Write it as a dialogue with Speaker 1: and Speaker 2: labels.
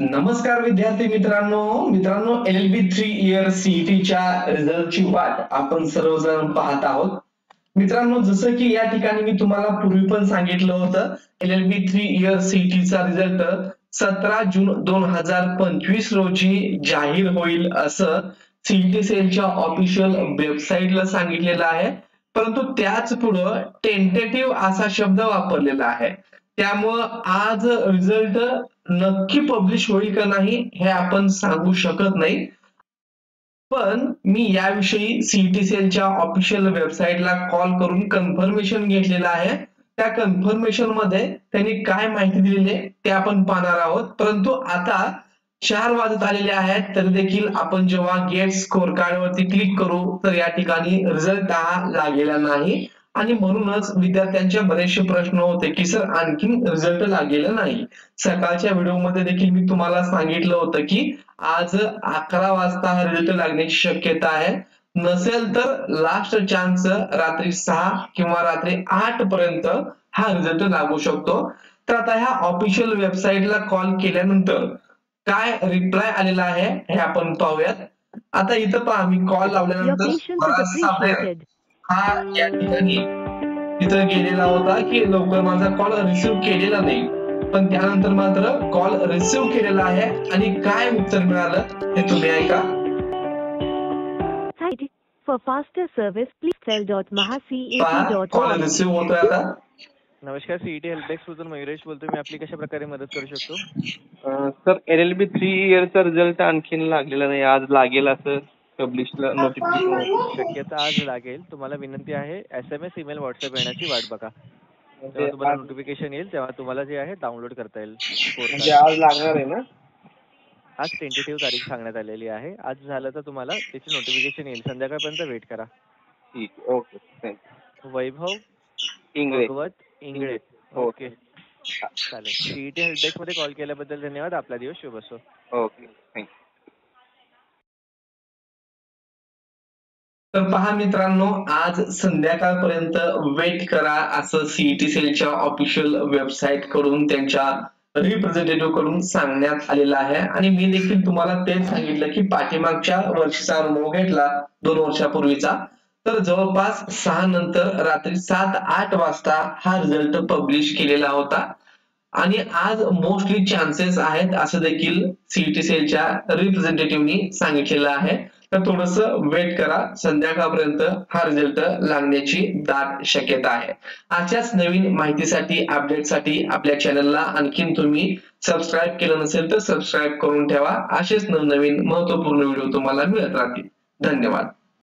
Speaker 1: नमस्कार विद्यार्थी मित्रांनो LLB 3 इयर सीईटीच्या रिझल्टची वाट आपण सर्वजण पाहत आहोत. मित्रांनो, जसं की या ठिकाणी मी तुम्हाला पूर्वी पण सांगितलं होतं, LLB 3 इयर सीईटीचा रिझल्ट 17 जून 2025 रोजी जाहीर होईल असं सीईटी सेलच्या ऑफिशियल वेबसाईटला सांगितलेलं आहे. परंतु त्याच पुढं टेंटेटिव्ह असा शब्द वापरलेला आहे. त्यामुळं आज रिझल्ट नक्की पब्लिश होईल का नाही हे आपण सांगू शकत नाही. पण मी याविषयी सीईटी सेलच्या ऑफिशियल वेबसाईटला कॉल करून कन्फर्मेशन घेतलेलं आहे. त्या कन्फर्मेशन मध्ये त्यांनी काय माहिती दिलेली आहे ते आपण पाहणार आहोत. परंतु आता 4 वाजत आलेले आहेत तरी देखील आपण जेव्हा गेट स्कोर कार्ड वरती क्लिक करू तर या ठिकाणी रिझल्ट हा लागलेला नाही आणि म्हणूनच विद्यार्थ्यांचे बरेचसे प्रश्न होते की सर आणखीन रिझल्ट लागलेला नाही. सकाळच्या व्हिडिओमध्ये देखील मी तुम्हाला सांगितलं होतं की आज 11 वाजता हा रिझल्ट लागण्याची शक्यता आहे. नसेल तर लास्ट चान्स रात्री 6 किंवा रात्री 8 पर्यंत हा रिझल्ट लागू शकतो. तर आता ह्या ऑफिशियल वेबसाईटला कॉल केल्यानंतर काय रिप्लाय आलेला आहे हे आपण पाहूयात. आता इथं पहा, मी कॉल लावल्यानंतर हा या ठिकाणी तिथं गेलेला होता की लवकर माझा कॉल रिसिव्ह केलेला नाही, पण त्यानंतर मात्र कॉल रिसिव्ह केलेला आहे आणि काय उत्तर मिळालं हे तुम्ही ऐका.
Speaker 2: For faster service, please tell.mahacat.com.
Speaker 1: Call receive होतोय आता.
Speaker 3: नमस्कार, सीईटी हेल्प डेस्क मधून मयुरेश बोलतोय. मी आपली कशा प्रकारे मदत करू शकतो?
Speaker 4: सर, LLB 3 इयरचा रिझल्ट आणखीन लागलेला नाही, आज लागेल असं पब्लिशला नोटिफिकेशन
Speaker 3: शक्यता आज लागेल. तुम्हाला विनंती आहे SMS ईमेल व्हॉट्सअप येण्याची वाट बघा. तेव्हा तुम्हाला नोटिफिकेशन येईल, तेव्हा तुम्हाला जे आहे डाउनलोड करता येईल.
Speaker 4: म्हणजे आज लागणार आहे ना?
Speaker 3: आज टेंटेटिव्ह तारीख सांगण्यात आलेली आहे. आज झालं तर तुम्हाला त्याची नोटिफिकेशन येईल. संध्याकाळपर्यंत वेट करा.
Speaker 4: ठीक, ओके, थँक्यू.
Speaker 3: वैभव
Speaker 4: इंगळे.
Speaker 3: इंगळे. ओके, चालेल. सीईटी हेल्प डेस्क मध्ये कॉल केल्याबद्दल धन्यवाद. आपला दिवस शुभ असो.
Speaker 4: Okay, thank you.
Speaker 1: तर पहा मित्रांनो, आज संध्याकाळपर्यंत वेट करा असं सीईटी सेलच्या ऑफिशियल वेबसाईट कडून त्यांच्या रिप्रेझेंटेटिव्ह कडून सांगण्यात आलेलं आहे. आणि मी देखील तुम्हाला तेच सांगितलं की पाठीमागच्या वर्षीचा अनुभव घेतला 2 वर्षापूर्वीचा, तर जवळपास 6 नंतर रात्री 7-8 वाजता हा रिझल्ट पब्लिश केलेला होता आणि आज मोस्टली चान्सेस आहेत असं देखील सीईटी सेलच्या रिप्रेझेंटेटिव्हनी सांगितलेलं आहे. तर थोडस वेट करा, संध्याकाळपर्यंत हा रिझल्ट लागण्याची दाट शक्यता आहे. अशाच नवीन माहितीसाठी, अपडेटसाठी आपल्या चॅनलला आणखीन तुम्ही सबस्क्राईब केलं नसेल तर सबस्क्राईब करून ठेवा. असेच नवनवीन महत्त्वपूर्ण व्हिडिओ तुम्हाला मिळत राहतील. धन्यवाद.